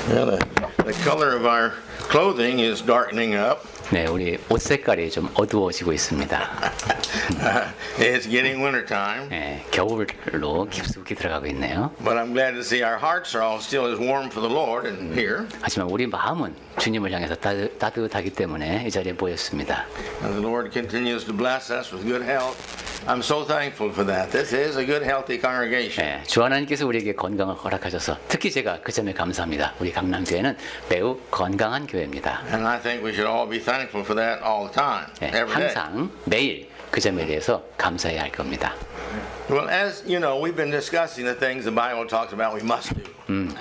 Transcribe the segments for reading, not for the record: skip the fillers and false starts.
Well, the color of our clothing is darkening up. 네, 우리 옷 색깔이 좀 어두워지고 있습니다. It's getting winter time, 네, 겨울로 깊숙이 들어가고 있네요. but I'm glad to see our hearts are all still as warm for the Lord and here. 하지만 우리 마음은 주님을 향해서 따뜻하기 때문에 이 자리에 모였습니다. And the Lord continues to bless us with good health. I'm so thankful for that. This is a good, healthy congregation. 네, 주 하나님께서 우리에게 건강을 허락하셔서 특히 제가 그 점에 감사합니다. 우리 강남교회는 매우 건강한 교회입니다. And I think we should all be thankful for that all the time, 네, every day. 항상 매일 그 점에 대해서 감사해야 할 겁니다. Well, as you know, we've been discussing the things the Bible talks about we must do.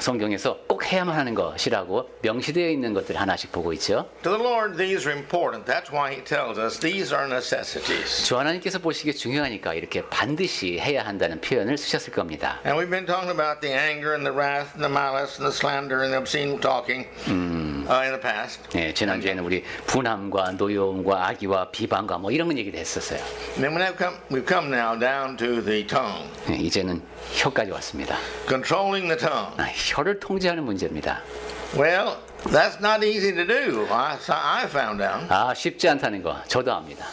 성경에서 꼭 해야만 하는 것이라고 명시되어 있는 것들 하나씩 보고 있죠. To the Lord, these are important. That's why He tells us these are necessities. 주 하나님께서 보시기에 중요하니까 이렇게 반드시 해야 한다는 표현을 쓰셨을 겁니다. And we've been talking about the anger and the wrath and the malice and the slander and the obscene talking in the past. 네, 지난주에는 우리 분함과 노여움과 악의와 비방과 뭐 이런 건 얘기도 했었어요. And then we've come now down to the tongue. 네, 이제는 혀까지 왔습니다. Controlling the tongue. 혀를 통제하는 문제입니다. Well, that's not easy to do. I found out. 쉽지 않다는 거 저도 압니다.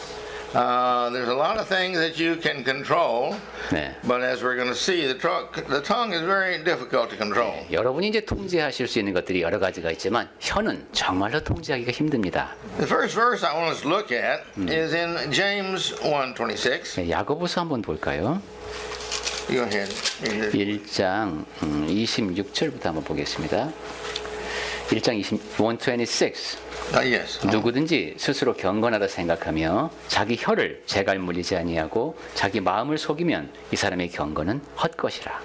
There's a lot of things that you can control, 네. but as we're going to see, the tongue is very difficult to control. 여러분이 이제 통제하실 수 있는 것들이 여러 가지가 있지만 혀는 정말로 통제하기가 힘듭니다. The first verse I want us to look at is in James 1:26. 네, 야고보서 한번 볼까요? Go ahead. 1장 26절부터 한번 보겠습니다. 1장 126. Yes. 누구든지 스스로 경건하다 생각하며 자기 혀를 재갈 물리지 아니하고 자기 마음을 속이면 이 사람의 경건은 헛것이라.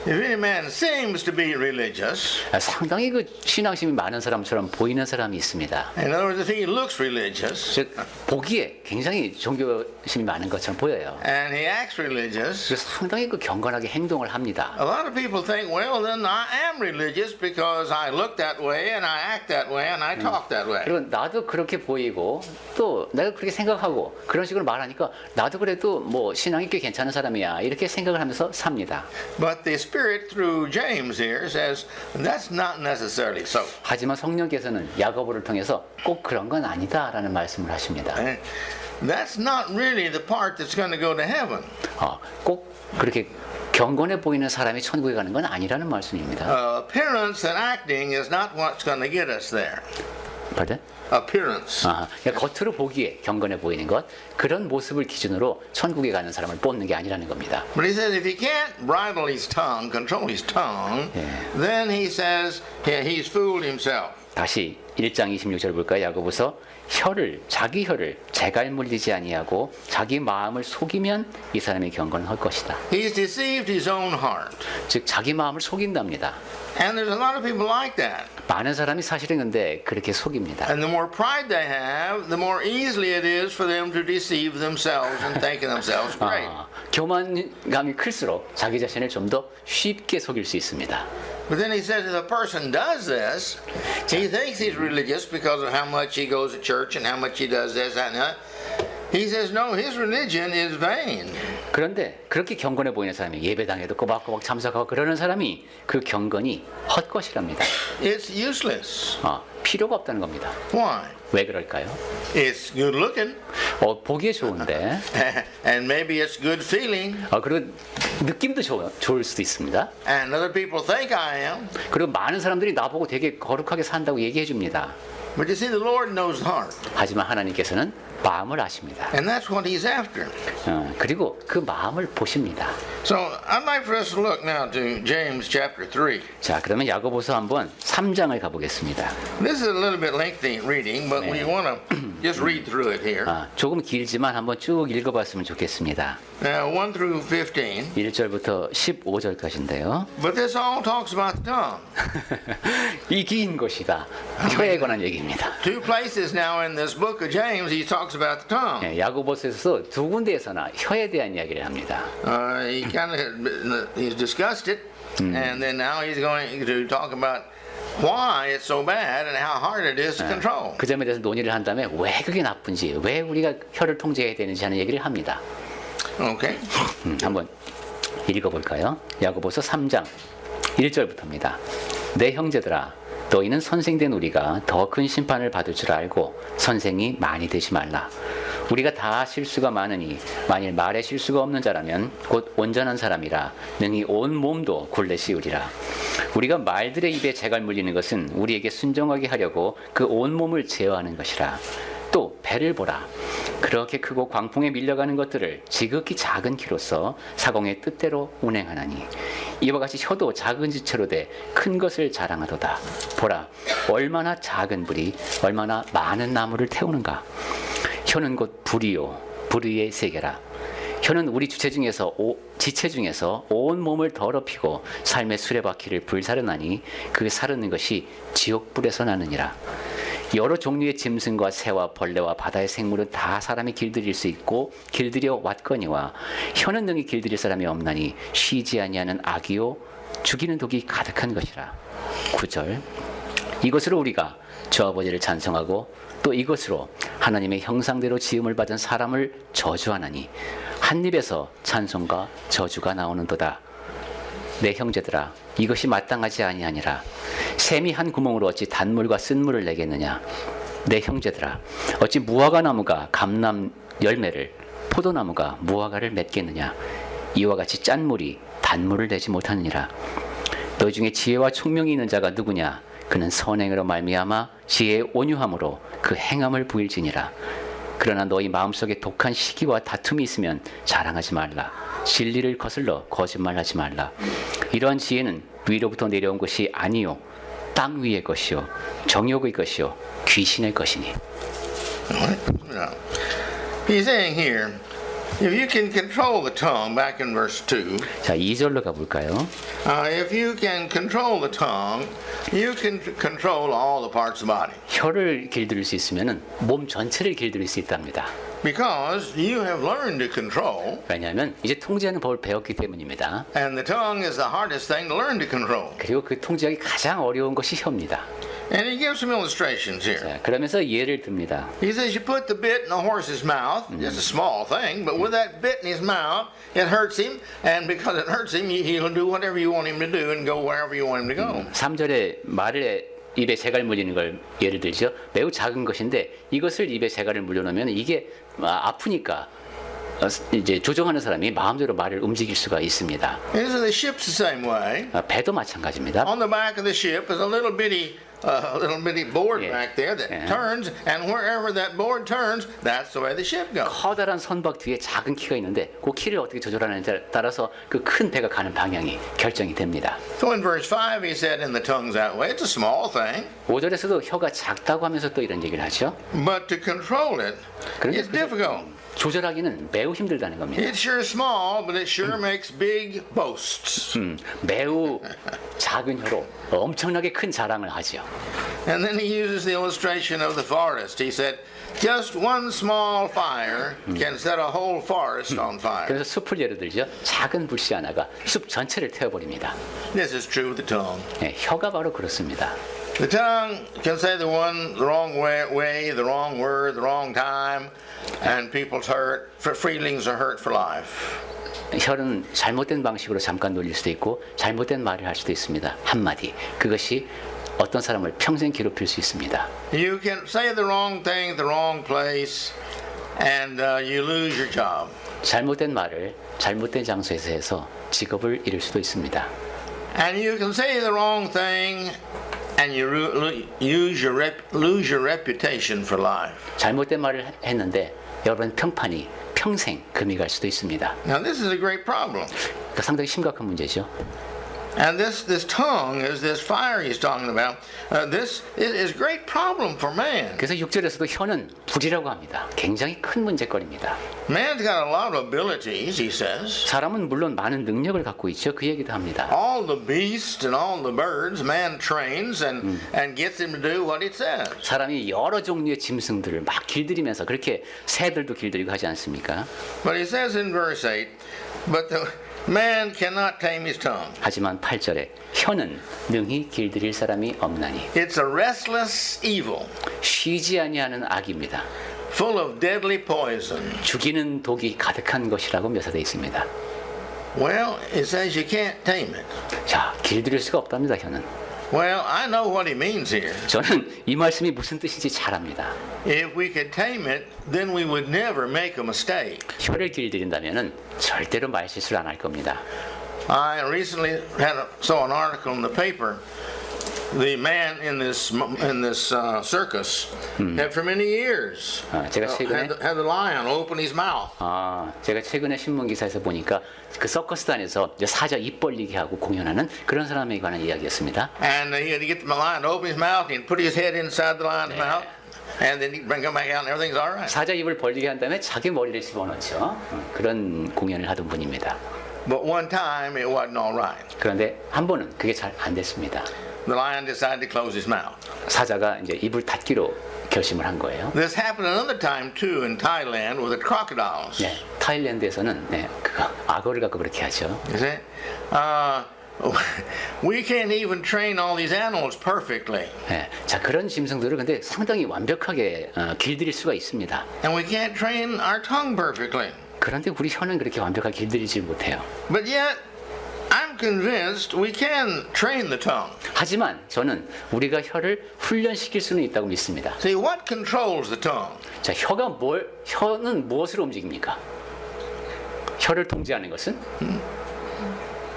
If any man seems to be religious, 상당히 그 신앙심이 많은 사람처럼 보이는 사람이 있습니다. in other words, if he looks religious 즉 보기에 굉장히 종교심이 많은 것처럼 보여요. and he acts religious, 그래서 상당히 그 경건하게 행동을 합니다. a lot of people think, well, then I am religious because I look that way and I act that way and I talk that way. 그리고 나도 그렇게 보이고 또 내가 그렇게 생각하고 그런 식으로 말하니까 나도 그래도 뭐 신앙이 꽤 괜찮은 사람이야 이렇게 생각을 하면서 삽니다. But the Spirit through James here says that's not necessarily so. 하지만 성령께서는 야고보를 통해서 꼭 그런 건 아니다라는 말씀을 하십니다. And that's not really the part that's going to go to heaven. 꼭 그렇게 경건해 보이는 사람이 천국에 가는 건 아니라는 말씀입니다. Appearance and acting is not what's going to get us there. Pardon? Appearance. 그러니까 겉으로 보기에 경건해 보이는 것 그런 모습을 기준으로 천국에 가는 사람을 뽑는 게 아니라는 겁니다. But he says if he can't bridle his tongue, control his tongue, then he says he's fooled himself. 다시 1장 26절 볼까요? 야고보서 자기 혀를 재갈 물리지 아니하고 자기 마음을 속이면 이 사람의 경건은 할 것이다. He's deceived his own heart. 즉 자기 마음을 속인답니다. And there's a lot of people like that. 많은 사람이 사실은 근데 그렇게 속입니다. And the more pride they have, the more easily it is for them to deceive themselves and think themselves great. 교만감이 클수록 자기 자신을 좀 더 쉽게 속일 수 있습니다. But then he says if a person does this, he thinks he's religious because of how much he goes to church and how much he does this, that, and that. He says no, his religion is vain. 그런데 그렇게 경건해 보이는 사람이 예배당에도 꼬박꼬박 참석하고 그러는 사람이 그 경건이 헛것이랍니다. It's useless. 필요가 없다는 겁니다. Why? 왜 그럴까요? It's good looking, 보기에 좋은데 and maybe it's good feeling, 그리고 느낌도 좋을 수도 있습니다. and other people think I am. 그리고 많은 사람들이 나보고 되게 거룩하게 산다고 얘기해 줍니다. But you see, the Lord knows the heart, 하지만 하나님께서는 마음을 아십니다. and that's what He's after. 그리고 그 마음을 보십니다. So I'd like for us to look now to James chapter 3. 자, 그러면 야고보서 한번 3장을 가보겠습니다. This is a little bit lengthy reading, but we want to just read through it here. 조금 길지만 한번 쭉 읽어봤으면 좋겠습니다. Now 1 through 15. 1절부터 15절까지인데요. But this all talks about the tongue. 이 긴 것이다. 혀에 관한 얘기입니다. Two places now in this book of James, he talks about the tongue. 야고보서에서 두 군데에서나 혀에 대한 이야기를 합니다. He's discussed it, and then now he's going to talk about why it's so bad and how hard it is to control. 그 점에 대해서 논의를 한 다음에 왜 그게 나쁜지, 왜 우리가 혀를 통제해야 되는지 하는 얘기를 합니다. Okay. 한번 읽어볼까요? 야고보서 3장 1절부터입니다. 내 형제들아 너희는 선생된 우리가 더 큰 심판을 받을 줄 알고 선생이 많이 되지 말라. 우리가 다 실수가 많으니 만일 말에 실수가 없는 자라면 곧 온전한 사람이라 능히 온 몸도 굴레 씌우리라. 우리가 말들의 입에 재갈 물리는 것은 우리에게 순종하게 하려고 그 온 몸을 제어하는 것이라. 또 배를 보라. 그렇게 크고 광풍에 밀려가는 것들을 지극히 작은 키로서 사공의 뜻대로 운행하나니 이와 같이 혀도 작은 지체로 돼 큰 것을 자랑하도다. 보라, 얼마나 작은 불이 얼마나 많은 나무를 태우는가. 혀는 곧 불이요 불의의 세계라. 혀는 우리 지체 중에서 온 몸을 더럽히고 삶의 수레바퀴를 불사르나니 그 사르는 것이 지옥불에서 나느니라. 여러 종류의 짐승과 새와 벌레와 바다의 생물은 다 사람이 길들일 수 있고 길들여 왔거니와 혀는 능히 길들일 사람이 없나니 쉬지 아니하는 악이요 죽이는 독이 가득한 것이라. 9절. 이것으로 우리가 주 아버지를 찬송하고 또 이것으로 하나님의 형상대로 지음을 받은 사람을 저주하나니 한 입에서 찬송과 저주가 나오는도다. 내 형제들아, 이것이 마땅하지 아니하니라. 샘이 한 구멍으로 어찌 단물과 쓴물을 내겠느냐. 내 형제들아, 어찌 무화과 나무가 감람 열매를 포도나무가 무화과를 맺겠느냐. 이와 같이 짠 물이 단물을 내지 못하느니라. 너희 중에 지혜와 총명이 있는 자가 누구냐. 그는 선행으로 말미암아 지혜의 온유함으로 그 행함을 부일지니라. 그러나 너희 마음속에 독한 시기와 다툼이 있으면 자랑하지 말라. 진리를 거슬러 거짓말하지 말라. 이러한 지혜는 위로부터 내려온 것이 아니요 땅 위의 것이요 정욕의 것이요 귀신의 것이니. He's saying here, if you can control the tongue, back in verse 2, 자, 2절로 가볼까요? if you can control the tongue, you can control all the parts of the body. 혀를 길들일 수 있으면 몸 전체를 길들일 수 있답니다. Because you have learned to control, 왜냐하면 이제 통제하는 법을 배웠기 때문입니다. and the tongue is the hardest thing to learn to control. 그리고 그 통제하기 가장 어려운 것이 혀입니다. And he gives some illustrations here. 자, 그러면서 예를 듭니다. He says you put the bit in the horse's mouth, just a small thing, but with that bit in his mouth, it hurts him, and because it hurts him, he'll do whatever you want him to do and go wherever you want him to go. 3절에 말을 입에 재갈 물리는 걸 예를 들죠. 매우 작은 것인데 이것을 입에 재갈을 물려놓으면 이게 아프니까 이제 조종하는 사람이 마음대로 말을 움직일 수가 있습니다. Isn't the ship's the same way? 배도 마찬가지입니다. On the back of the ship is a little bitty board back there that turns, and wherever that board turns, that's the way the ship goes. 커다란 선박 뒤에 작은 키가 있는데 그 키를 어떻게 조절하느냐에 따라서 그 큰 배가 가는 방향이 결정이 됩니다. So in verse 5 he said in the tongue's that way. It's a small thing. 5절에서도 혀가 작다고 하면서 또 이런 얘기를 하죠. But to control it, it's difficult. 조절하기는 매우 힘들다는 겁니다. It's sure small, but it sure makes big boasts. 매우 작은 혀로 엄청나게 큰 자랑을 하죠. And then he uses the illustration of the forest. He said, just one small fire can set a whole forest on fire. 그래서 숲을 예를 들죠. 작은 불씨 하나가 숲 전체를 태워버립니다. This is true with the tongue. 네, 혀가 바로 그렇습니다. The tongue can say the wrong way, the wrong word, the wrong time, and people's feelings are hurt for life. 혀는 잘못된 방식으로 잠깐 놀릴 수도 있고 잘못된 말을 할 수도 있습니다. 한마디. 그것이 어떤 사람을 평생 괴롭힐 수 있습니다. You can say the wrong thing at the wrong place, and you lose your job. 잘못된 말을 잘못된 장소에서 해서 직업을 잃을 수도 있습니다. And you can say the wrong thing, and you lose your reputation for life. 잘못된 말을 했는데 여러분 평판이 평생 금이 갈 수도 있습니다. Now this is a great problem. 그러니까 상당히 심각한 문제죠. And this tongue is this fire he's talking about. This is a great problem for man. 그래서 6절에서도 혀는 불이라고 합니다. 굉장히 큰 문제거리입니다. Man's got a lot of abilities, he says. 사람은 물론 많은 능력을 갖고 있죠. 그 얘기도 합니다. All the beasts and all the birds, man trains and gets them to do what it says. 사람이 여러 종류의 짐승들을 막 길들이면서 그렇게 새들도 길들이고 하지 않습니까? But he says in verse 8, but the man cannot tame his tongue. 하지만 8절에 혀는 능히 길들일 사람이 없나니 It's a restless evil, 쉬지 아니하는 악입니다. full of deadly poison. 죽이는 독이 가득한 것이라고 묘사되어 있습니다. Well, it says you can't tame it. 자, 길들일 수가 없답니다. 혀는. Well, I know what he means here. 저는 이 말씀이 무슨 뜻인지 잘 압니다. If we could tame it, then we would never make a mistake. 혀를 길들인다면은 절대로 말 실수를 안 할 겁니다. I recently saw an article in the paper. The man in this circus had for many years 제가 최근에 had the lion open his mouth. 제가 최근에 신문 기사에서 보니까 그 서커스단에서 이제 사자 입 벌리게 하고 공연하는 그런 사람에 관한 이야기였습니다. And he had to get the lion to open his mouth and put his head inside the lion's mouth, and then he'd bring him back out, and everything's all right. 사자 입을 벌리게 한 다음에 자기 머리를 집어넣죠. 그런 공연을 하던 분입니다. But one time it wasn't all right. 그런데 한 번은 그게 잘 안 됐습니다. The lion decided to close his mouth. 사자가 이제 입을 닫기로 결심을 한 거예요. This happened another time too in Thailand with the crocodiles. 네, 타일랜드에서는 그거 악어를 갖고 그렇게 하죠. You see, we can't even train all these animals perfectly, 네, 자 그런 짐승들을 근데 상당히 완벽하게 길들일 수가 있습니다. and we can't train our tongue perfectly. 그런데 우리 혀는 그렇게 완벽하게 길들이지 못해요. But yet, I'm convinced we can train the tongue. 하지만 저는 우리가 혀를 훈련시킬 수는 있다고 믿습니다. See, what controls the tongue? 자, 혀는 무엇을 움직입니까? 혀를 통제하는 것은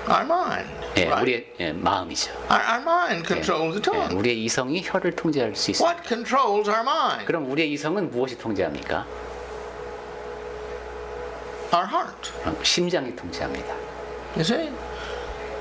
Our mind. Right? 우리의 마음이죠. Our mind controls the tongue. 우리의 이성이 혀를 통제할 수 있습니다. What controls our mind? 그럼 우리의 이성은 무엇이 통제합니까? Our heart. 심장이 통제합니다. You see?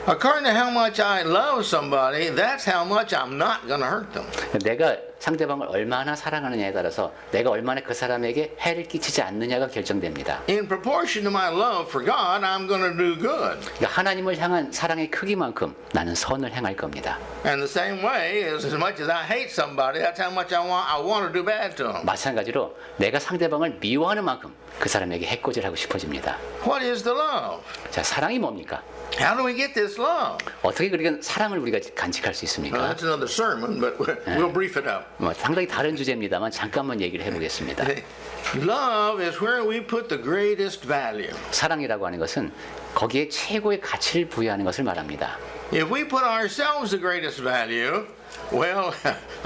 According to how much I love somebody, that's how much I'm not going to hurt them. 내가 상대방을 얼마나 사랑하느냐에 따라서 내가 얼마나 그 사람에게 해를 끼치지 않느냐가 결정됩니다. In proportion to my love for God, I'm going to do good. 그러니까 하나님을 향한 사랑의 크기만큼 나는 선을 행할 겁니다. And the same way, as much as I hate somebody, that's how much I want to do bad to them. 마찬가지로 내가 상대방을 미워하는 만큼 그 사람에게 해코지하고 싶어집니다. What is the love? 자, 사랑이 뭡니까? How do we get this love? 어떻게 그렇게 사랑을 우리가 간직할 수 Well, 있습니까? that's another sermon, but we'll brief it up. 상당히 다른 주제입니다만 잠깐만 얘기를 해보겠습니다. Love is where we put the greatest value. 사랑이라고 하는 것은 거기에 최고의 가치를 부여하는 것을 말합니다. If we put ourselves the greatest value, well,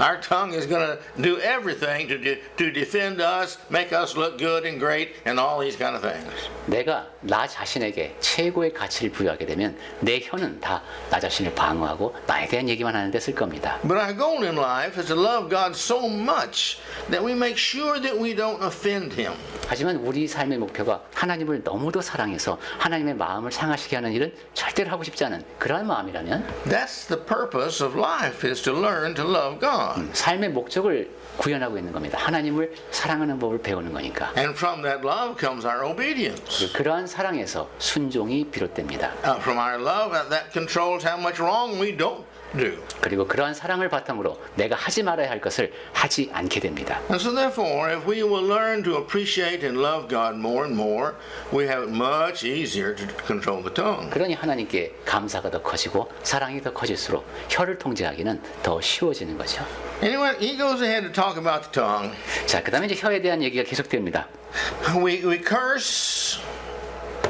our tongue is going to do everything to defend us, make us look good and great, and all these kind of things. 내가 나 자신에게 최고의 가치를 부여하게 되면 내 혀는 다 나 자신을 방어하고 나에 대한 얘기만 하는 데 쓸 겁니다. But our goal in life is to love God so much that we make sure that we don't offend Him. 하지만 우리 삶의 목표가 하나님을 너무도 사랑해서 하나님의 마음을 상하시게 하는 일은 절대로 하고 싶지 않은 그러한 마음이라면 That's the purpose of life, is to learn to love God. 삶의 목적을 구현하고 있는 겁니다. 하나님을 사랑하는 법을 배우는 거니까. And from that love comes our obedience. 그러한 사랑에서 순종이 비롯됩니다. From our love, that controls how much wrong we don't do. 그리고 그러한 사랑을 바탕으로 내가 하지 말아야 할 것을 하지 않게 됩니다. And so therefore, if we will learn to appreciate and love God more and more, we have it much easier to control the tongue. 그러니 하나님께 감사가 더 커지고 사랑이 더 커질수록 혀를 통제하기는 더 쉬워지는 거죠. Anyway, he goes ahead to talk about the tongue. 자, 그다음에 이제 혀에 대한 얘기가 계속됩니다. We curse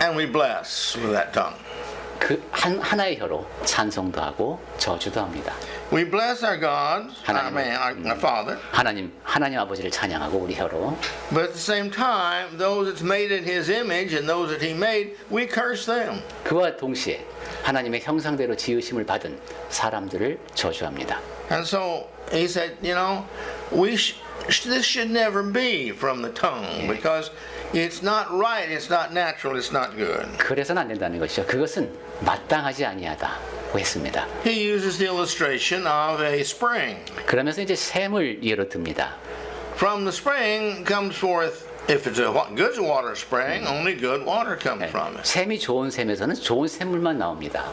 and we bless with that tongue. 그 하나의 혀로 찬송도 하고 저주도 합니다. We bless our God, our Father, 하나님 아버지를 찬양하고 우리 혀로. but at the same time, those that's made in His image and those that He made, we curse them. 그와 동시에 하나님의 형상대로 지으심을 받은 사람들을 저주합니다. And so he said, you know, this should never be from the tongue because it's not right, it's not natural, it's not good. 그래서는 안 된다는 것이죠. 그것은 마땅하지 아니하다고 했습니다. He uses the illustration of a spring. 그러면서 이제 샘을 예로 듭니다. From the spring comes forth, if it's a good water spring, only good water comes from it. 샘이 좋은 샘에서는 좋은 샘물만 나옵니다.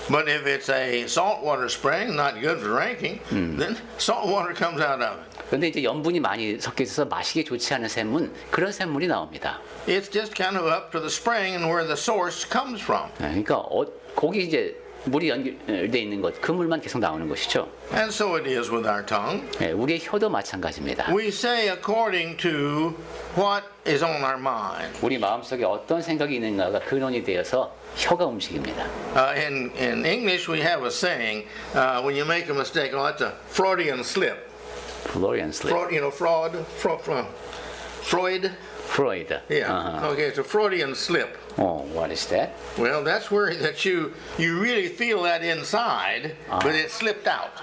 But if it's a saltwater spring, not good for drinking, then salt water comes out of it. 그런데 이제 염분이 많이 섞여 있어서 마시기 좋지 않은 샘은 그런 샘물이 나옵니다. It's just kind of up to the spring and where the source comes from. 그러니까 거기 이제 물이 연결돼 있는 것, 그 물만 계속 나오는 것이죠. And so it is with our tongue. 예, 우리의 혀도 마찬가지입니다. We say according to what is on our mind. 우리 마음속에 어떤 생각이 있는가가 근원이 되어서 혀가 움직입니다. In English, we have a saying: when you make a mistake, oh, that's a Freudian slip. Freudian slip. Freud. Freud. Yeah. Okay, it's a Freudian slip. What is that? Well, that's where that you really feel that inside, but it slipped out.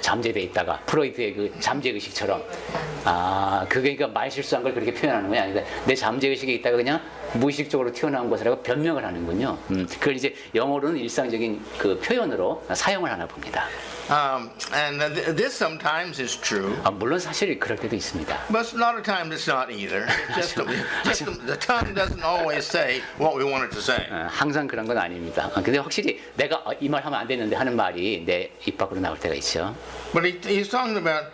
잠재돼 있다가 프로이트의 그 잠재 의식처럼 그게 그러니까 말 실수한 걸 그렇게 표현하는 거야. 그러니까 내 잠재 의식에 있다가 그냥 무의식적으로 튀어나온 것이라고 변명을 하는군요. 그걸 이제 영어로는 일상적인 그 표현으로 사용을 하나 봅니다. And this sometimes is true. 물론 사실 그럴 때도 있습니다. But a lot of times it's not either. It's just the tongue doesn't always say what we want it to say. 항상 그런 건 아닙니다. 근데 확실히 내가 이 말 하면 안 되는데 하는 말이 내 입 밖으로 나올 때가 있죠. But he's talking about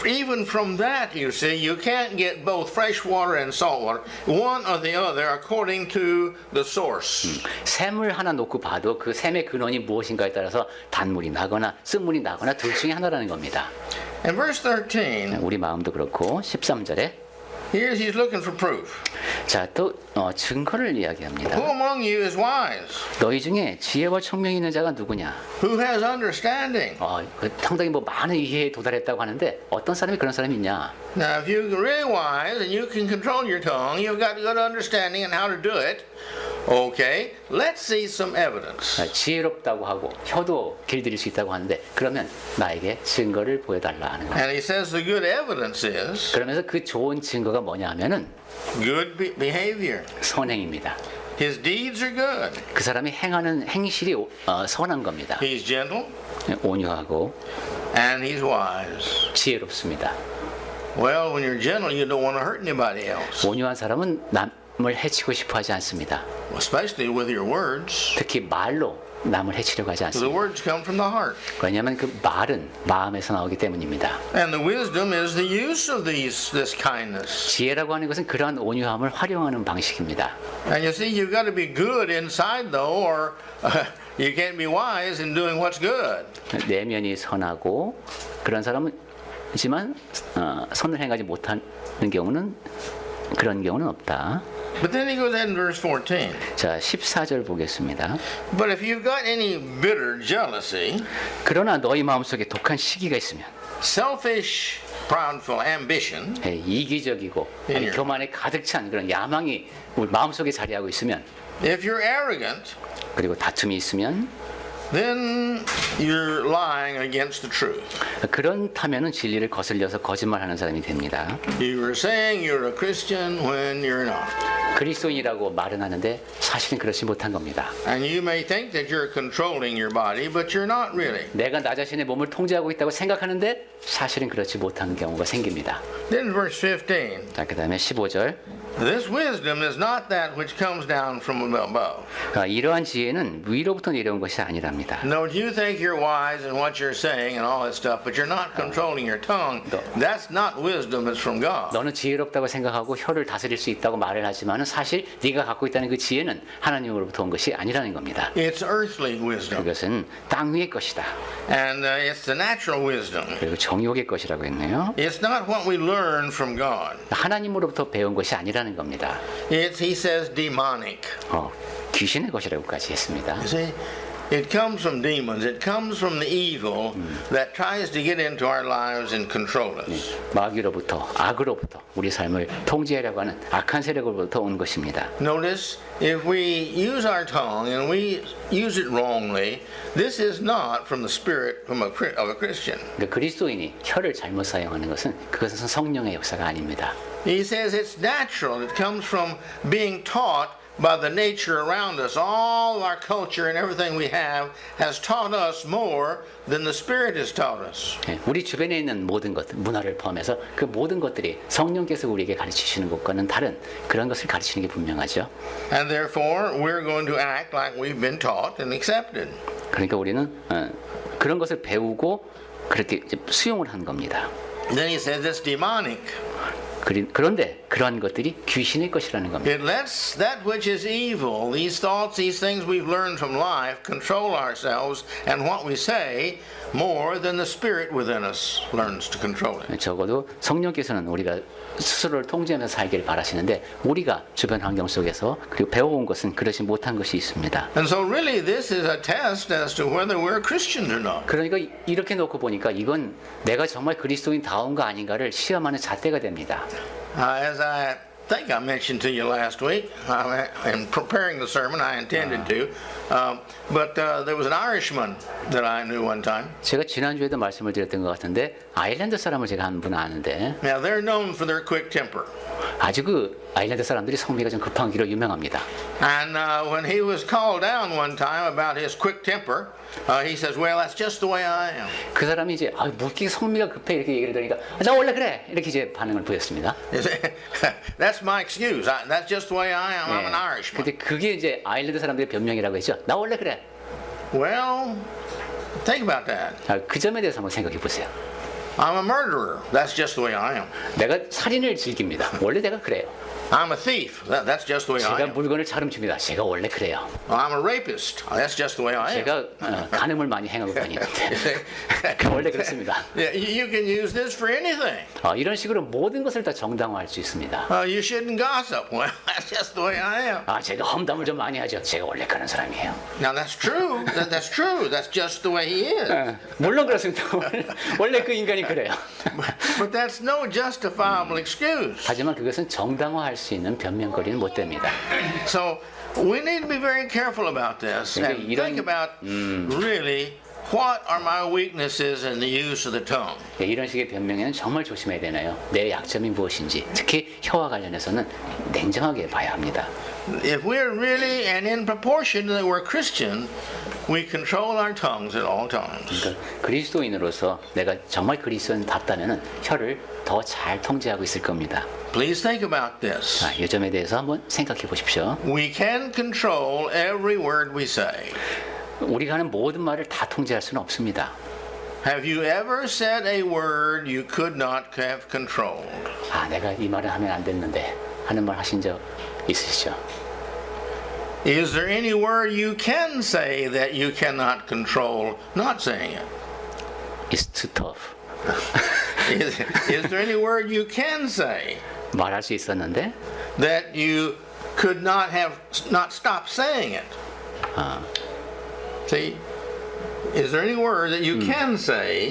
even from that, you see, you can't get both fresh water and salt water, one or the other, according to the source. 샘을 하나 놓고 봐도 그 샘의 근원이 무엇인가에 따라서 단물이 나거나 쓴물이 나거나 둘 중에 하나라는 겁니다. In verse 13, 우리 마음도 그렇고 13절에 here he's looking for proof. 자, 또 증거를 이야기합니다. Who among you is wise? 너희 중에 지혜와 총명이 있는 자가 누구냐? Who has understanding? 상당히 뭐 많은 이해에 도달했다고 하는데 어떤 사람이 그런 사람이 있냐? Now, if you're really wise and you can control your tongue, you've got good understanding and how to do it. Okay, let's see some evidence. 지혜롭다고 하고 혀도 길들일 수 있다고 하는데 그러면 나에게 증거를 보여달라 하는 거예요. And he says the good evidence is 그러면서 그 좋은 증거가 뭐냐 하면은 good behavior. 선행입니다. His deeds are good. 그 사람이 행하는 행실이 선한 겁니다. He's gentle 온유하고 and he's wise. 지혜롭습니다. Well, when you're gentle, you don't want to hurt anybody else. 온유한 사람은 남을 해치고 싶어 하지 않습니다. Especially with your words. 특히 말로 남을 해치려고 하지 The 않습니다. words come from the heart. 왜냐하면 그 말은 마음에서 나오기 때문입니다. And the wisdom is the use of this kindness. 지혜라고 하는 것은 그러한 온유함을 활용하는 방식입니다. And you see, you've got to be good inside, though, or you can't be wise in doing what's good. 내면이 선하고 그런 사람은 있지만 선을 행하지 못하는 경우는 그런 경우는 없다. But then he goes ahead in verse 14. 자, 14절 보겠습니다. But if you've got any bitter jealousy, 그러나 너희 마음속에 독한 시기가 있으면 selfish, proudful ambition, 이기적이고 예. 교만에 가득 찬 그런 야망이 우리 마음속에 자리하고 있으면 if you're arrogant, 그리고 다툼이 있으면 then you're lying against the truth. 그렇다면은 진리를 거슬려서 거짓말하는 사람이 됩니다. You are saying you're a Christian when you're not. 그리스도인이라고 말은 하는데 사실은 그렇지 못한 겁니다. And you may think that you're controlling your body, but you're not really. 내가 나 자신의 몸을 통제하고 있다고 생각하는데 사실은 그렇지 못한 경우가 생깁니다. Then verse 15. 자, 그다음에 15절. This wisdom is not that which comes down from above. 이러한 지혜는 위로부터 내려온 것이 아니랍니다. No, you think you're wise in what you're saying and all that stuff, but you're not controlling your tongue. That's not wisdom, it's from God. 너는 지혜롭다고 생각하고 혀를 다스릴 수 있다고 말을 하지만은 사실 네가 갖고 있다는 그 지혜는 하나님으로부터 온 것이 아니라는 겁니다. It's earthly wisdom. 그것은 땅 위의 것이다. And it's the natural wisdom. 그리고 정욕의 것이라고 했네요. It's not what we learn from God. 하나님으로부터 배운 것이 아니라는 겁니다. It's, he says, demonic. 귀신의 것이라고까지 했습니다. You see, it comes from demons. It comes from the evil that tries to get into our lives and control us. 마귀로부터 악으로부터 우리 삶을 통제하려고 하는 악한 세력으로부터 온 것입니다. Notice, if we use our tongue and we use it wrongly, this is not from the spirit of a Christian. 그러니까 그리스도인이 혀를 잘못 사용하는 것은 그것은 성령의 역사가 아닙니다. He says it's natural. It comes from being taught by the nature around us. All of our culture and everything we have has taught us more than the Spirit has taught us. 우리 주변에 있는 모든 것, 문화를 포함해서 그 모든 것들이 성령께서 우리에게 가르치시는 것과는 다른 그런 것을 가르치는 게 분명하죠. And therefore, we're going to act like we've been taught and accepted. 그러니까 우리는 그런 것을 배우고 그렇게 수용을 한 겁니다. Then he says it's demonic. 그런데 그런 것들이 귀신의 것이라는 겁니다. It lets that which is evil, these thoughts, these things we've learned from life, control ourselves and what we say more than the spirit within us learns to control it. 적어도 성령께서는 우리가 스스로를 통제하면서 살기를 바라시는데 우리가 주변 환경 속에서 그리고 배워온 것은 그러지 못한 것이 있습니다. And so really this is a test as to whether we're Christians or not. 그러니까 이렇게 놓고 보니까 이건 내가 정말 그리스도인다운가 아닌가를 시험하는 잣대가 됩니다. As I think I mentioned to you last week, in preparing the sermon, I intended to, but there was an Irishman that I knew one time. 제가 지난주에도 말씀을 드렸던 것 같은데 아일랜드 사람을 제가 한 분 아는데 Now they're known for their quick temper. 아주 그 아일랜드 사람들이 성미가 좀 급한 기로 유명합니다. And when he was called down one time about his quick temper, he says, "Well, that's just the way I am." 그 사람이 이제 뭐 이렇게 성미가 급해 이렇게 얘기를 들으니까 나 원래 그래 이렇게 이제 반응을 보였습니다. That's my excuse. That's just the way I am. I'm an Irishman. 근데 그게 이제 아일랜드 사람들의 변명이라고 했죠. 나 원래 그래. Well, think about that. 그 점에 대해서 한번 생각해 보세요. I'm a murderer. That's just the way I am. 내가 살인을 즐깁니다. 원래 내가 그래요. I'm a thief. That's just the way I 제가 am. 물건을 차름칩니다. 제가 원래 그래요. I'm a rapist. That's just the way I am. 제가 간음을 많이 행하고 다니는데 원래 그렇습니다. Yeah, you can use this for anything. 이런 식으로 모든 것을 다 정당화할 수 있습니다. You shouldn't gossip. Well, that's just the way I am. 제가 험담을 좀 많이 하죠. 제가 원래 그런 사람이에요. Now that's true. That's true. That's just the way he is. 물론 그렇습니다. 원래 그 인간이 그래요. But that's no justifiable excuse. 하지만 그것은 정당화할 수 있는 변명거리는 못 됩니다. So we need to be very careful about this and think about really what are my weaknesses in the use of the tongue. 이런 식의 변명에는 정말 조심해야 되나요? 내 약점이 무엇인지, 특히 혀와 관련해서는 냉정하게 봐야 합니다. If we're really and in proportion that we're Christian, we control our tongues at all times. 그러니까 그리스도인으로서 내가 정말 그리스도인답다면은 혀를 더 잘 통제하고 있을 겁니다. Please think about this. 이 점에 대해서 한번 생각해 보십시오. We can control every word we say. 우리가 하는 모든 말을 다 통제할 수는 없습니다. Have you ever said a word you could not have controlled? 내가 이 말을 하면 안 됐는데 하는 말 하신 적 있으시죠? Is there any word you can say that you cannot control not saying it? It's too tough. Is there any word you can say 말할 수 있었는데 that you could not stop saying it? See, is there any word that you can say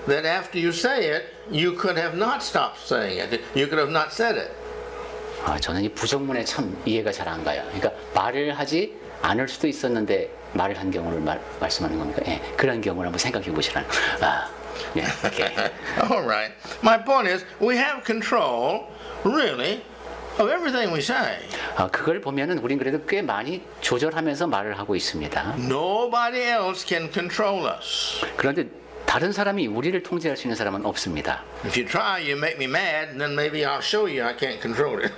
that after you say it, you could have not stopped saying it? You could have not said it. 저는 이 부정문에 참 이해가 잘 안 가요. 그러니까 말을 하지 않을 수도 있었는데 말을 한 경우를 말씀하는 겁니까? 그런 경우를 한번 생각해 보시라는. 오케이. All right. My point is, we have control, really, of everything we say. 그걸 보면은 우린 그래도 꽤 많이 조절하면서 말을 하고 있습니다. Nobody else can control us. 그런데 다른 사람이 우리를 통제할 수 있는 사람은 없습니다. If you try, you make me mad, and then maybe I'll show you I can't control it.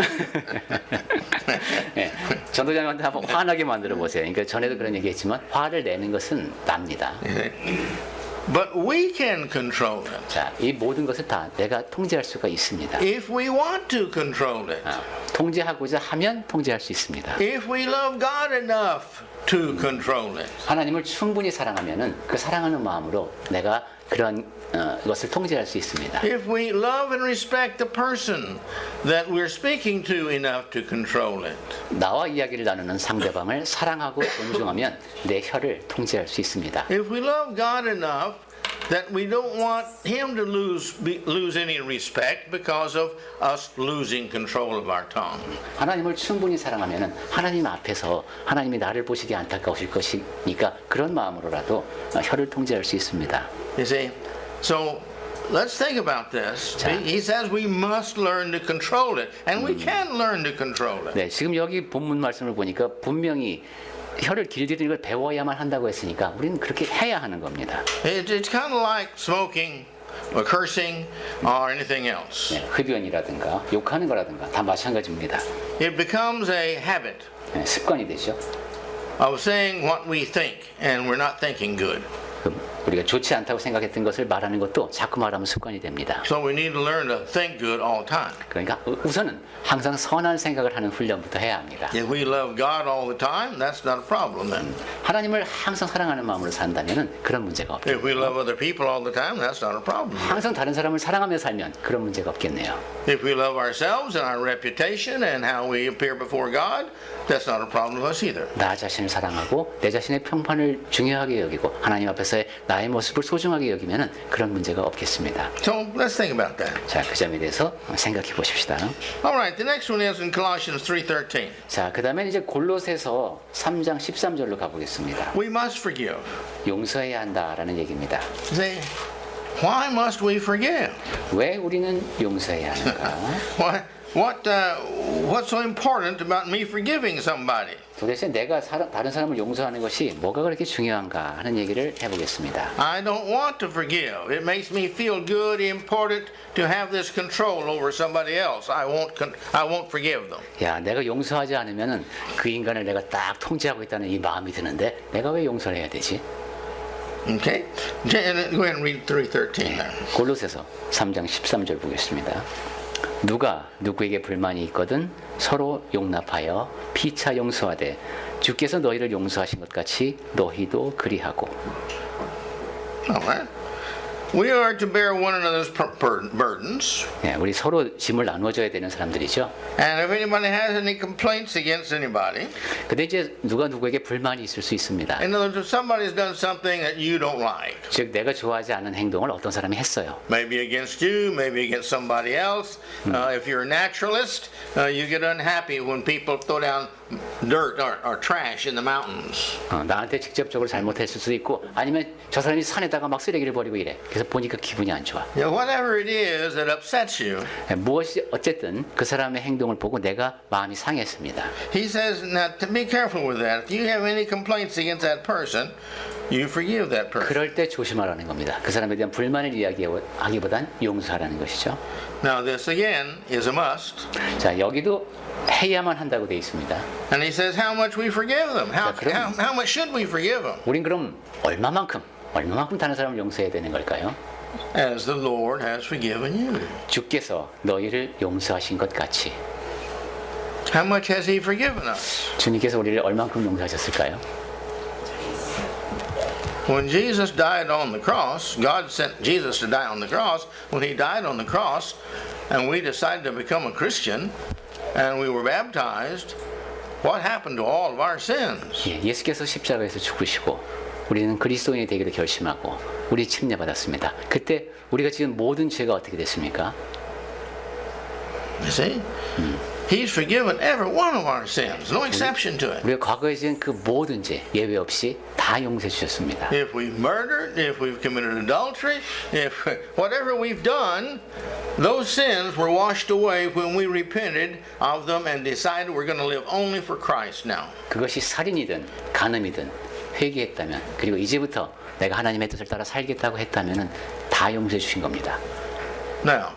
전도자님한테 한번 화나게 만들어 보세요. 그러니까 전에도 그런 얘기했지만 화를 내는 것은 납니다. But we can control it. 자, 이 모든 것을 다 내가 통제할 수가 있습니다. If we want to control it. 통제하고자 하면 통제할 수 있습니다. If we love God enough to control it. 하나님을 충분히 사랑하면은 그 사랑하는 마음으로 내가 그런 것을 통제할 수 있습니다. If we love and respect the person that we're speaking to enough to control it. 나와 이야기를 나누는 상대방을 사랑하고 존중하면 내 혀를 통제할 수 있습니다. If we love God enough that we don't want him to lose any respect because of us losing control of our tongue. 하나님을 충분히 사랑하면은 하나님 앞에서 하나님이 나를 보시기 안타까우실 것이니까 그런 마음으로라도 혀를 통제할 수 있습니다. You see, so let's think about this. He says we must learn to control it, and we can learn to control it. 네, 지금 여기 본문 말씀을 보니까 분명히 혀를 길들이는 걸 배워야만 한다고 했으니까 우리는 그렇게 해야 하는 겁니다. It's kind of like smoking or cursing or anything else. 네, 흡연이라든가 욕하는 거라든가 다 마찬가지입니다. It becomes a habit 네, 습관이 되죠. of saying what we think, and we're not thinking good. 우리 우리가 좋지 않다고 생각했던 것을 말하는 것도 자꾸 말하면 습관이 됩니다. So we need to learn to think good all the time. 그러니까 우선은 항상 선한 생각을 하는 훈련부터 해야 합니다. If we love God all the time, that's not a problem then. 하나님을 항상 사랑하는 마음으로 산다면 그런 문제가 없죠. If we love other people all the time, that's not a problem. 항상 다른 사람을 사랑하며 살면 그런 문제가 없겠네요. If we love ourselves and our reputation and how we appear before God, that's not a problem with us either. 나 자신을 사랑하고 내 자신의 평판을 중요하게 여기고 하나님 앞에서의 나의 모습을 소중하게 여기면 그런 문제가 없겠습니다. So let's think about that. 자, 그 점에 대해서 생각해 보십시다. All right, the next one is in Colossians 3:13. 자, 그 다음에 이제 골로새서 3장 13절로 가보겠습니다. We must forgive. 용서해야 한다라는 얘기입니다. See, why must we forgive? 왜 우리는 용서해야 하는가? What's so important about me forgiving somebody? 도대체 내가 다른 사람을 용서하는 것이 뭐가 그렇게 중요한가 하는 얘기를 해보겠습니다. I don't want to forgive. It makes me feel good, important to have this control over somebody else. I won't forgive them. 야, 내가 용서하지 않으면은 그 인간을 내가 딱 통제하고 있다는 이 마음이 드는데 내가 왜 용서를 해야 되지? Okay? Go ahead and read 3:13 there. 골로새서 3장 13절 보겠습니다. 누가 누구에게 불만이 있거든 서로 용납하여 피차 용서하되 주께서 너희를 용서하신 것 같이 너희도 그리하고. All right. We are to bear one another's burdens. 예, 우리 서로 짐을 나눠줘야 되는 사람들이죠. And if anybody has any complaints against anybody, 근데 이제 누가 누구에게 불만이 있을 수 있습니다. in other words, if somebody's done something that you don't like, 즉 내가 좋아하지 않은 행동을 어떤 사람이 했어요. maybe against you, maybe against somebody else. If you're a naturalist, you get unhappy when people throw down dirt or trash in the mountains. 나한테 직접적으로 잘못했을 수도 있고 아니면 저 사람이 산에다가 막 쓰레기를 버리고 이래. 그래서 보니까 기분이 안 좋아. Whatever it is that upsets you, 무엇이 어쨌든 그 사람의 행동을 보고 내가 마음이 상했습니다. he says, now to be careful with that. If you have any complaints against that person, you forgive that person. 그럴 때 조심하라는 겁니다. 그 사람에 대한 불만을 이야기하기보단 용서하라는 것이죠. Now this again is a must. 자, 여기도 해야만 한다고 되어 있습니다. And he says how much we forgive them. How much should we forgive them? 우린 그럼 얼마만큼 다른 사람을 용서해야 되는 걸까요? As the Lord has forgiven you. 주께서 너희를 용서하신 것 같이. How much has he forgiven us? 주님께서 우리를 얼만큼 용서하셨을까요? When Jesus died on the cross, God sent Jesus to die on the cross. When he died on the cross, and we decided to become a Christian, and we were baptized, what happened to all of our sins? 예수께서 십자가에서 죽으시고 우리는 그리스도인이 되기로 결심하고 우리 침례받았습니다. 그때 우리가 지은 모든 죄가 어떻게 됐습니까? You see? He's forgiven every one of our sins, no exception to it. 우리가 과거에 지은 그 모든 죄 예외 없이 다 용서해 주셨습니다. If we've murdered, if we've committed adultery, if whatever we've done, those sins were washed away when we repented of them and decided we're going to live only for Christ now. 그것이 살인이든 간음이든 회개했다면 그리고 이제부터 내가 하나님의 뜻을 따라 살겠다고 했다면은 다 용서해 주신 겁니다. Now,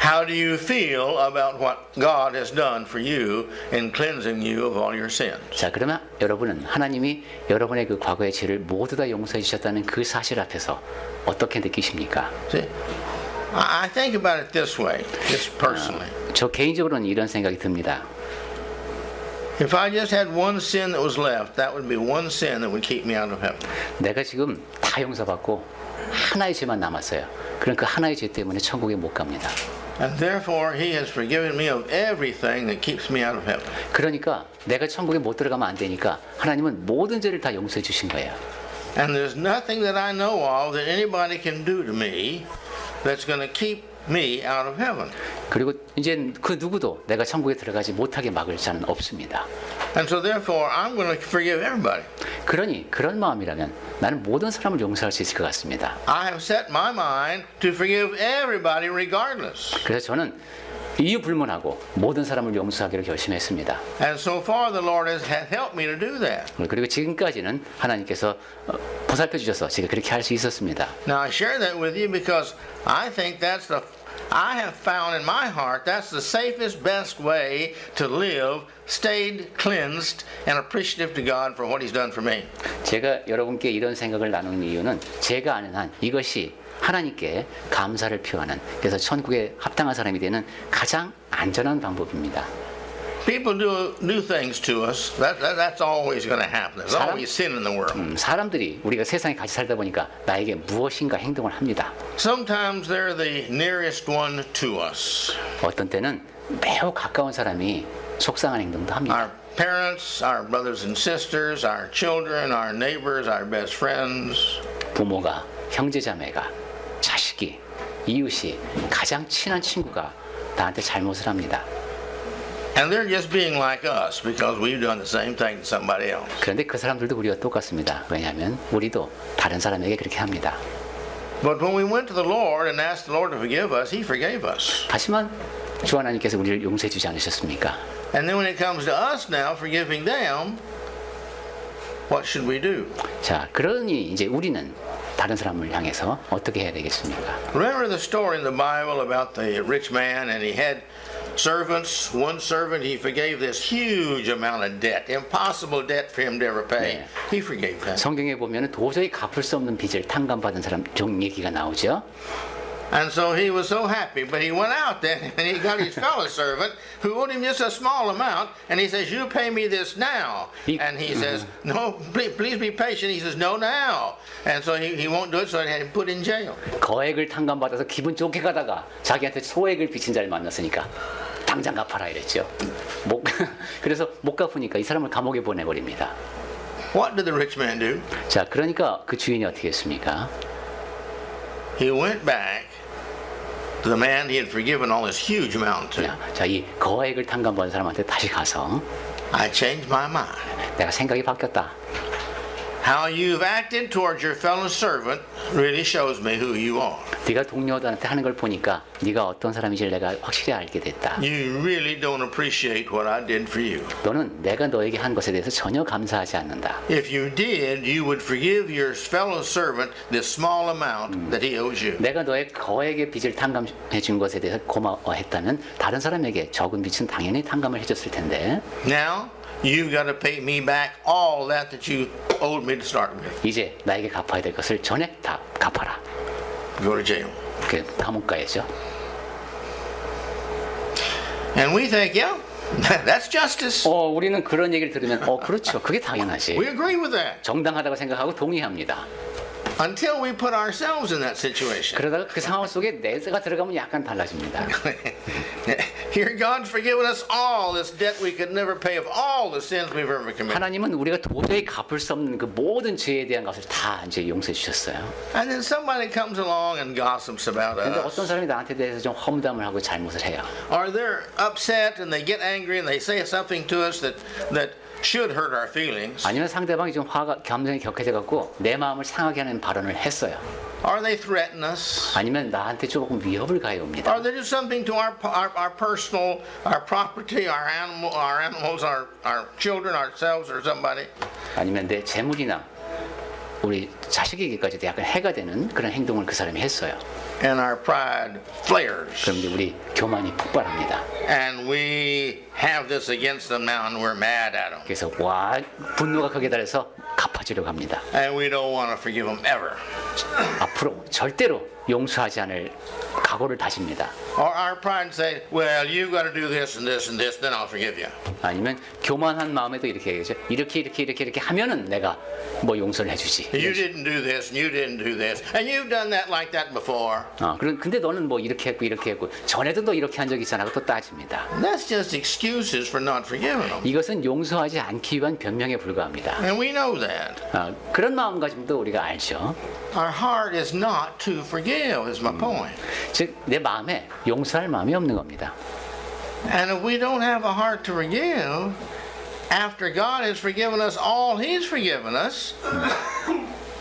how do you feel about what God has done for you in cleansing you of all your sins? 자, 그러면 여러분은 하나님이 여러분의 그 과거의 죄를 모두 다 용서해 주셨다는 그 사실 앞에서 어떻게 느끼십니까? See, I think about it this way, just personally. 저 개인적으로는 이런 생각이 듭니다. If I just had one sin that was left, that would be one sin that would keep me out of heaven. 내가 지금 다 용서받고 하나의 죄만 남았어요. 그럼 그 하나의 죄 때문에 천국에 못 갑니다. And therefore, He has forgiven me of everything that keeps me out of heaven. 그러니까 내가 천국에 못 들어가면 안 되니까 하나님은 모든 죄를 다 용서해 주신 거예요. And there's nothing that I know of that anybody can do to me that's going to keep me out of heaven. 그리고 이제 그 누구도 내가 천국에 들어가지 못하게 막을 자는 없습니다. And so therefore, I'm going to forgive everybody. 그러니 그런 마음이라면 나는 모든 사람을 용서할 수 있을 것 같습니다. I have set my mind to forgive everybody regardless. 그래서 저는 이유 불문하고 모든 사람을 용서하기로 결심했습니다. And so far, the Lord has helped me to do that. 그리고 지금까지는 하나님께서 보살펴 주셔서 제가 그렇게 할 수 있었습니다. Now, I share that with you because I think that's I have found in my heart that's the safest, best way to live, stayed cleansed and appreciative to God for what He's done for me. 제가 여러분께 이런 생각을 나누는 이유는 제가 아는 한 이것이 하나님께 감사를 표하는, 그래서 천국에 합당한 사람이 되는 가장 안전한 방법입니다. People do things to us. That's always going to happen. There's always sin in the world. 사람들이 우리가 세상에 같이 살다 보니까 나에게 무엇인가 행동을 합니다. Sometimes they're the nearest one to us. 어떤 때는 매우 가까운 사람이 속상한 행동도 합니다. Our parents, our brothers and sisters, our children, our neighbors, our best friends. 부모가, 형제자매가, 자식이, 이웃이, 가장 친한 친구가 나한테 잘못을 합니다. And they're just being like us because we've done the same thing to somebody else. 그런데 그 사람들도 우리와 똑같습니다. 왜냐하면 우리도 다른 사람에게 그렇게 합니다. But when we went to the Lord and asked the Lord to forgive us, He forgave us. 하지만 주 하나님께서 우리를 용서해 주지 않으셨습니까? And then when it comes to us now forgiving them, what should we do? 자, 그러니 이제 우리는 다른 사람을 향해서 어떻게 해야 되겠습니까? Remember the story in the Bible about the rich man and he had servants. One servant he forgave this huge amount of debt, impossible debt for him to ever pay. 네. He forgave that. 성경에 보면 도저히 갚을 수 없는 빚을 탕감받은 사람 얘기가 나오죠. And so he was so happy, but he went out then and he got his fellow servant who owed him just a small amount, and he says, "You pay me this now." And he says, "No, please be patient." He says, "No, now." And so he won't do it, so he had him put in jail. 거액을 탕감받아서 기분 좋게 가다가 자기한테 소액을 빚진 자를 만났으니까 당장 갚아라 이랬죠. 그래서 못 갚으니까 이 사람을 감옥에 보내버립니다. What did the rich man do? 자, 그러니까 그 주인이 어떻게 했습니까? He went back to the man he had forgiven all this huge amount to. 자, 이 거액을 탕감받은 사람한테 다시 가서 I changed my mind. 내가 생각이 바뀌었다. How you've acted towards your fellow servant really shows me who you are. 네가 동료들한테 하는 걸 보니까 네가 어떤 사람인지 내가 확실히 알게 됐다. You really don't appreciate what I did for you. 너는 내가 너에게 한 것에 대해서 전혀 감사하지 않는다. If you did, you would forgive your fellow servant this small amount that he owes you. 내가 너의 거액의 빚을 탕감해 준 것에 대해서 고마워했다면 다른 사람에게 적은 빚은 당연히 탕감을 해줬을 텐데 Now, you've got to pay me back all that you owed me to start with. 이제 나에게 갚아야 될 것을 전액 다 갚아라. Go to jail. 그 감옥 가야죠. And we think, yeah, that's justice. 우리는 그런 얘기를 들으면 그렇죠. 그게 당연하지. We agree with that. 정당하다고 생각하고 동의합니다. Until we put ourselves in that situation. 그러다가 그 상황 속에 내가 들어가면 약간 달라집니다. Here God's forgiven us all this debt we could never pay of all the sins we've ever committed. 하나님은 우리가 도저히 갚을 수 없는 그 모든 죄에 대한 것을 다 이제 용서해 주셨어요. And then somebody comes along and gossips about 근데 us. 어떤 사람이 나한테 대해서 좀 험담을 하고 잘못을 해요. Or they're upset and they get angry and they say something to us that should hurt our feelings. 아니면 상대방이 좀 감정이 격해져 갖고 내 마음을 상하게 하는 발언을 했어요. Or they threaten us. 아니면 나한테 조금 위협을 가해옵니다. Or they do something to our personal, our property, our animals, our children, ourselves, or somebody. 아니면 내 재물이나 우리 자식에게까지도 약간 해가 되는 그런 행동을 그 사람이 했어요. And our pride flares. 그럼 이제 우리 교만이 폭발합니다. And we have this against them now and we're mad at them. 그래서 분노가 극에 달해서 갚아주려고 합니다. And we don't want to forgive them ever. 앞으로 절대로 용서하지 않을 각오를 다집니다. Or our pride say, well, you've got to do this and this and this, then I'll forgive you. 아니면 교만한 마음에도 이렇게 얘기하죠. 이렇게 하면은 내가 뭐 용서를 해주지. You didn't do this and you didn't do this. And you've done that like that before. 근데 너는 뭐 이렇게 했고 전에도 너 이렇게 한 적 있잖아. 또 따집니다. That's just excuses for not forgiving them. 이것은 용서하지 않기 위한 변명에 불과합니다. And we know that. 그런 마음가짐도 우리가 알죠. Our heart is not to forgive, is my point. 즉 내 마음에 용서할 마음이 없는 겁니다. And if we don't have a heart to forgive, after God has forgiven us all He's forgiven us,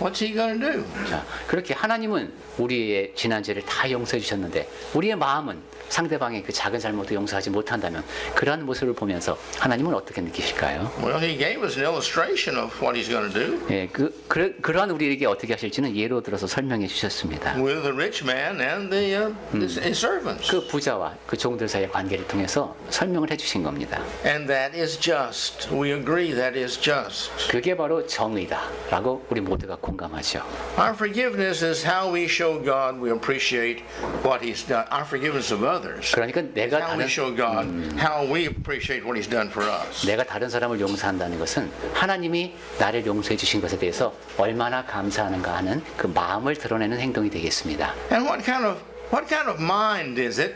what's he going to do? 자, 그렇게 하나님은 우리의 지난 죄를 다 용서해 주셨는데 우리의 마음은 상대방의 그 작은 잘못도 용서하지 못한다면 그러한 모습을 보면서 하나님은 어떻게 느끼실까요? Well, he gave us an illustration of what he's going to do 예, 그러한 우리에게 어떻게 하실지는 예로 들어서 설명해 주셨습니다. with the rich man and his servants. 그 부자와 그 종들 사이의 관계를 통해서 설명을 해주신 겁니다. And that is just. We agree that is just. 그게 바로 정의다라고 우리 모두가 공감하죠. Our forgiveness is how we show God we appreciate what he's done. Our forgiveness of others. 그러니까 내가 How we 다른 show God how we appreciate what he's done for us. 내가 다른 사람을 용서한다는 것은 하나님이 나를 용서해 주신 것에 대해서 얼마나 감사하는가 하는 그 마음을 드러내는 행동이 되겠습니다. And what kind of mind is it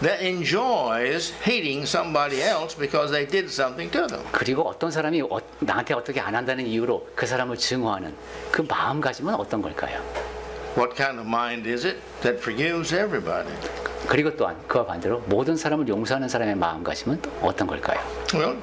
that enjoys hating somebody else because they did something to them? 그리고 어떤 사람이 나한테 어떻게 안 한다는 이유로 그 사람을 증오하는 그 마음가짐은 어떤 걸까요? What kind of mind is it that forgives everybody? 그리고 또한 그와 반대로 모든 사람을 용서하는 사람의 마음가짐은 또 어떤 걸까요? Well,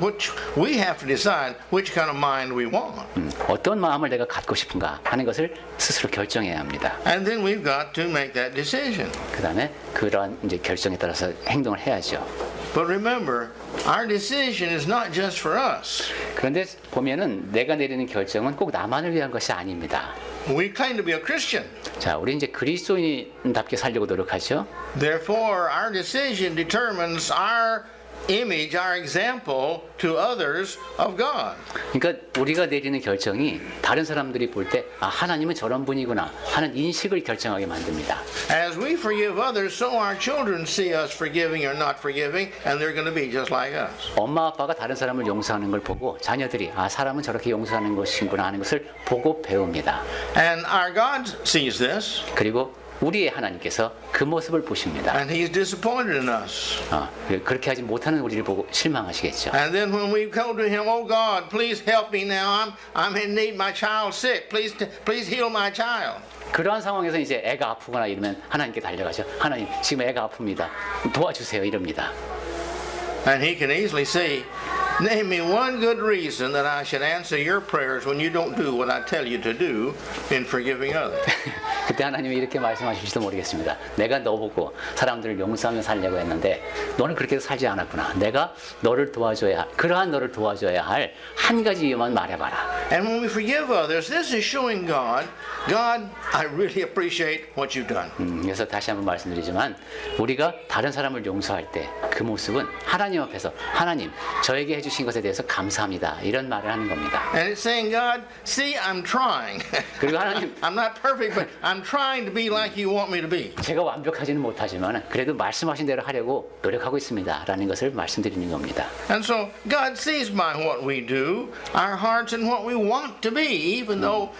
we have to decide which kind of mind we want. 어떤 마음을 내가 갖고 싶은가 하는 것을 스스로 결정해야 합니다. And then we've got to make that decision. 그 다음에 그런 이제 결정에 따라서 행동을 해야죠. But remember, our decision is not just for us. 그런데 보면은 내가 내리는 결정은 꼭 나만을 위한 것이 아닙니다. We claim to be a Christian. 자, 우리 이제 그리스도인답게 살려고 노력하죠. Therefore, our decision determines our image, our example to others of God. 그러니까 우리가 내리는 결정이 다른 사람들이 볼 때 아, 하나님은 저런 분이구나 하는 인식을 결정하게 만듭니다. As we forgive others, so our children see us forgiving or not forgiving, and they're going to be just like us. 엄마 아빠가 다른 사람을 용서하는 걸 보고 자녀들이 아, 사람은 저렇게 용서하는 것이구나 하는 것을 보고 배웁니다. And our God sees this, 그리고 우리의 하나님께서 그 모습을 보십니다. and He's disappointed in us. 그렇게 하지 못하는 우리를 보고 실망하시겠죠. And then when we go to Him, oh God, please help me now. I'm in need. My child's sick. Please heal my child. 그러한 상황에서 이제 애가 아프거나 이러면 하나님께 달려가죠. 하나님, 지금 애가 아픕니다. 도와주세요. 이럽니다. And He can easily say, name me one good reason that I should answer your prayers when you don't do what I tell you to do in forgiving others. 그때 하나님이 이렇게 말씀하실지도 모르겠습니다. 내가 너 보고 사람들을 용서하며 살려고 했는데 너는 그렇게 살지 않았구나. 내가 너를 도와줘야 그러한 너를 도와줘야 할 한 가지 이유만 말해봐라. And when we forgive others, this is showing God, I really appreciate what you've done. 그래서 다시 한번 말씀드리지만 우리가 다른 사람을 용서할 때 그 모습은 하나님 앞에서 하나님 저에게 해주신 것에 대해서 감사합니다. 이런 말을 하는 겁니다. And it's saying, God, see, I'm trying. 그리고 하나님 I'm not perfect, but I'm trying to be like you want me to be. 제가 완벽하지는 못하지만 그래도 말씀하신 대로 하려고 노력하고 있습니다. 라는 것을 말씀드리는 겁니다. And so God sees by what we do, our hearts and what we want to be, even though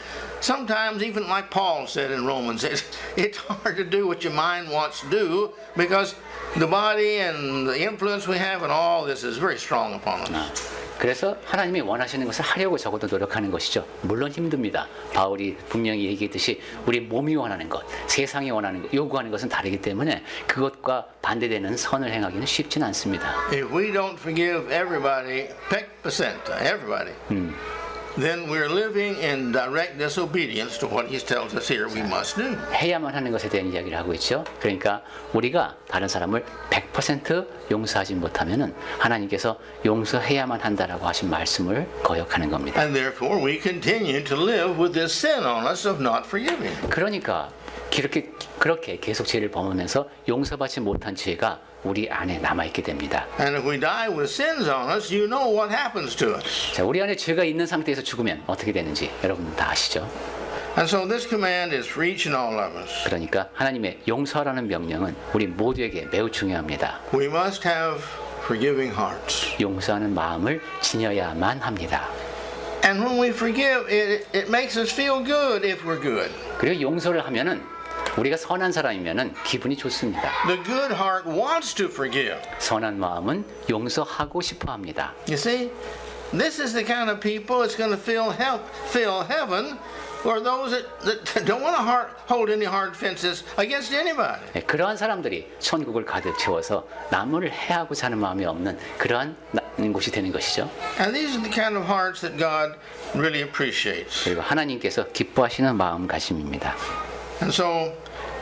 sometimes, even like Paul said in Romans, it's hard to do what your mind wants to do because the body and the influence we have and all this is very strong upon us. 그래서 하나님이 원하시는 것을 하려고 적어도 노력하는 것이죠. 물론 힘듭니다. 바울이 분명히 얘기했듯이 우리 몸이 원하는 것, 세상이 원하는 것, 요구하는 것은 다르기 때문에 그것과 반대되는 선을 행하기는 쉽진 않습니다. If we don't forgive everybody, 100%, everybody, then we're living in direct disobedience to what He tells us here we must do. 해야만 하는 것에 대한 이야기를 하고 있죠. 그러니까 우리가 다른 사람을 100% 용서하지 못하면은 하나님께서 용서해야만 한다라고 하신 말씀을 거역하는 겁니다. And therefore we continue to live with this sin on us of not forgiving. 그러니까 그렇게 계속 죄를 범하면서 용서받지 못한 죄가 우리 안에 남아있게 됩니다. And if we die with sins on us, you know what happens to us. 자, 우리 안에 죄가 있는 상태에서 죽으면 어떻게 되는지 여러분 다 아시죠? And so this command is for each and all of us. 그러니까 하나님의 용서하라는 명령은 우리 모두에게 매우 중요합니다. We must have forgiving hearts. 용서하는 마음을 지녀야만 합니다. And when we forgive, it makes us feel good if we're good. 그리고 용서를 하면은 우리가 선한 사람이면은 기분이 좋습니다. The good heart wants to forgive. 선한 마음은 용서하고 싶어 합니다. You see, this is the kind of people that's going to fill heaven, or those that don't want to hold any hard fences against anybody. 네, 그러한 사람들이 천국을 가득 채워서 남을 해하고 사는 마음이 없는 그러한 곳이 되는 것이죠. And these are the kind of hearts that God really appreciates. 그리고 하나님께서 기뻐하시는 마음가짐입니다. And so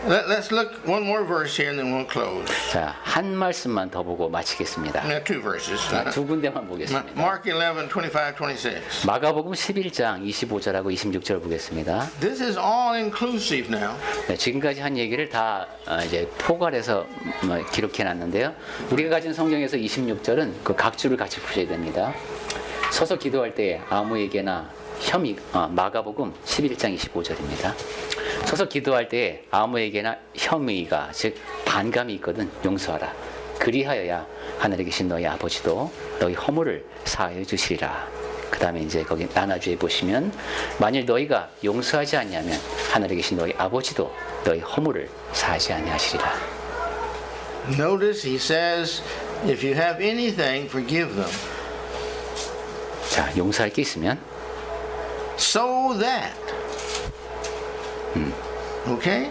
let's look one more verse here and then we'll close. 자, 한 말씀만 더 보고 마치겠습니다. Two verses. 자, 두 군데만 보겠습니다. Mark 11, 25, 26. 마가복음 11장 25절하고 26절 보겠습니다. This is all inclusive now. 네, 지금까지 한 얘기를 다 이제 포괄해서 기록해 놨는데요. 우리가 가진 성경에서 26절은 그 각 줄을 같이 보셔야 됩니다. 서서 기도할 때 아무에게나 마가복음 11장 25절입니다. 서서 기도할 때 아무에게나 혐의가 즉 반감이 있거든 용서하라. 그리하여야 하늘에 계신 너희 아버지도 너희 허물을 사하여 주시리라. 그 다음에 이제 거기 나눠주에 보시면 만일 너희가 용서하지 않냐면 하늘에 계신 너희 아버지도 너희 허물을 사하지 아니하시리라. Notice he says, if you have anything, forgive them. 자, 용서할 게 있으면 So that, okay?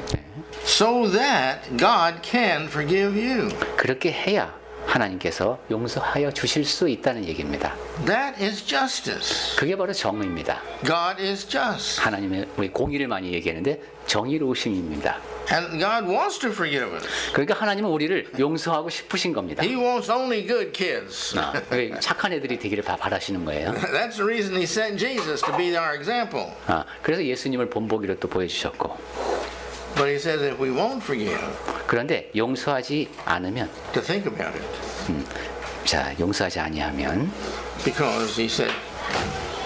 So that God can forgive you. 그렇게 해야 하나님께서 용서하여 주실 수 있다는 얘기입니다. That is justice. 그게 바로 정의입니다. God is just. 하나님의 우리 공의를 많이 얘기하는데 정의로우심입니다. And God wants to forgive us. 그러니까 하나님은 우리를 용서하고 싶으신 겁니다. He wants only good kids. 착한 애들이 되기를 바라시는 거예요. That's the reason he sent Jesus to be our example. 그래서 예수님을 본보기로 또 보여주셨고. But he says if we won't forgive, 그런데 용서하지 않으면, to think about it. 자, 용서하지 아니하면, Because he said,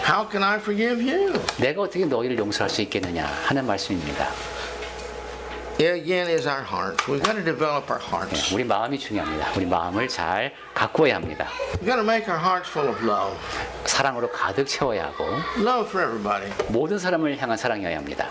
how can I forgive you? 내가 어떻게 너희를 용서할 수 있겠느냐 하는 말씀입니다. It again is our hearts. We've got to develop our hearts. 우리 마음이 중요합니다. 우리 마음을 잘 가꾸어야 합니다. We've got to make our hearts full of love. 사랑으로 가득 채워야 하고 Love for everybody. 모든 사람을 향한 사랑이어야 합니다.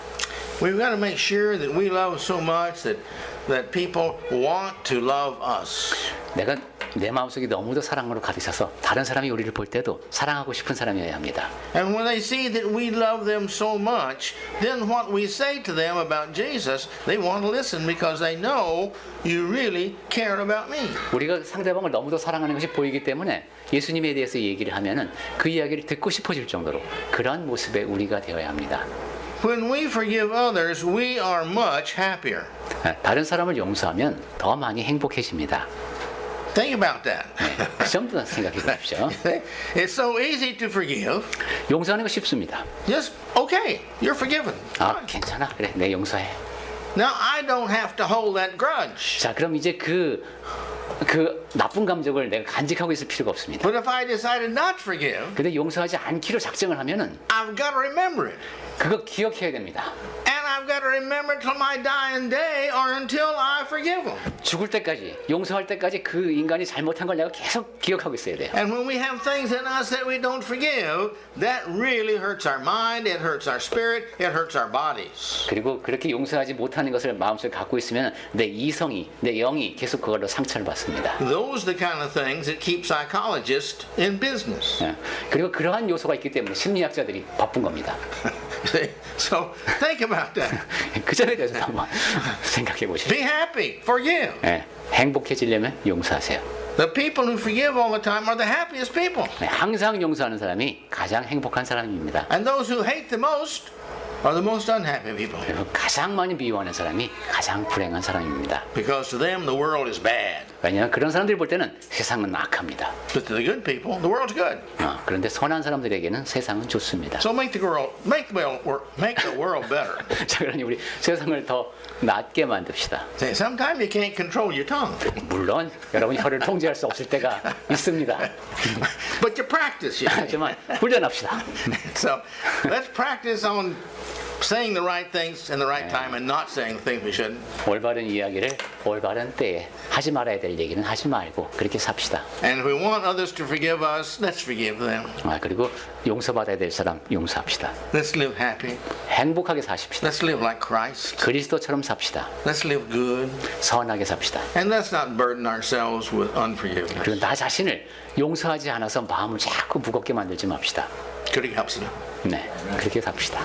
We've got to make sure that we love so much that people want to love us. 내가 내 마음속에 너무도 사랑으로 가득 차서 다른 사람이 우리를 볼 때도 사랑하고 싶은 사람이어야 합니다. And when they see that we love them so much, then what we say to them about Jesus, they want to listen because they know you really care about me. 우리가 상대방을 너무도 사랑하는 것이 보이기 때문에 예수님에 대해서 얘기를 하면은 그 이야기를 듣고 싶어질 정도로 그러한 모습의 우리가 되어야 합니다. When we forgive others, we are much happier. 다른 사람을 용서하면 더 많이 행복해집니다. Think about that. 그 정도는 생각해 보십시오. It's so easy to forgive. 용서하는 거 쉽습니다. Just, okay, you're forgiven. 괜찮아. 그래, 내 용서해. Now, I don't have to hold that grudge. 자, 그럼 이제 그 나쁜 감정을 내가 간직하고 있을 필요가 없습니다. But if I decided not to forgive, 근데 용서하지 않기로 작정을 하면은 I've got to remember it. 그거 기억해야 됩니다. And I've got to remember it till my dying day or until I forgive them. 죽을 때까지, 용서할 때까지 그 인간이 잘못한 걸 내가 계속 기억하고 있어야 돼요. And when we have things in us that we don't forgive, that really hurts our mind, it hurts our spirit, it hurts our bodies. 그리고 그렇게 용서하지 못하는 것을 마음속에 갖고 있으면 내 이성이, 내 영이 계속 그걸로 상처를 받습니다. Those are the kind of things that keep psychologists in business. 그리고 그러한 요소가 있기 때문에 심리학자들이 바쁜 겁니다. So think about that. 그 점에 대해서 한번 생각해 보십시오. Be happy, forgive. 행복해지려면 용서하세요. The people who forgive all the time are the happiest people. 항상 용서하는 사람이 가장 행복한 사람입니다. And those who hate the most are the most unhappy people. 그리고 가장 많이 미워하는 사람이 가장 불행한 사람입니다. Because to them the world is bad. 왜냐하면 그런 사람들이 볼 때는 세상은 악합니다. But to the good people, the world's good. 그런데 선한 사람들에게는 세상은 좋습니다. So make the world better. 자, 그러니 우리 세상을 더 낫게 만듭시다. See, sometimes you can't control your tongue. 물론 여러분 혀를 통제할 수 없을 때가 있습니다. But you practice, you see. 하지만 훈련합시다. So let's practice on saying the right things in the right time and not saying the things we shouldn't. 올바른 이야기를 올바른 때에 하지 말아야 될 얘기는 하지 말고 그렇게 삽시다. And if we want others to forgive us, let's forgive them. 그리고 용서받아야 될 사람 용서합시다. Let's live happy. 행복하게 사십시다. Let's live like Christ. 그리스도처럼 삽시다. Let's live good. 선하게 삽시다. And let's not burden ourselves with unforgiveness. 그리고 나 자신을 용서하지 않아서 마음을 자꾸 무겁게 만들지 맙시다. Could he help us? 네, 그렇게 삽시다.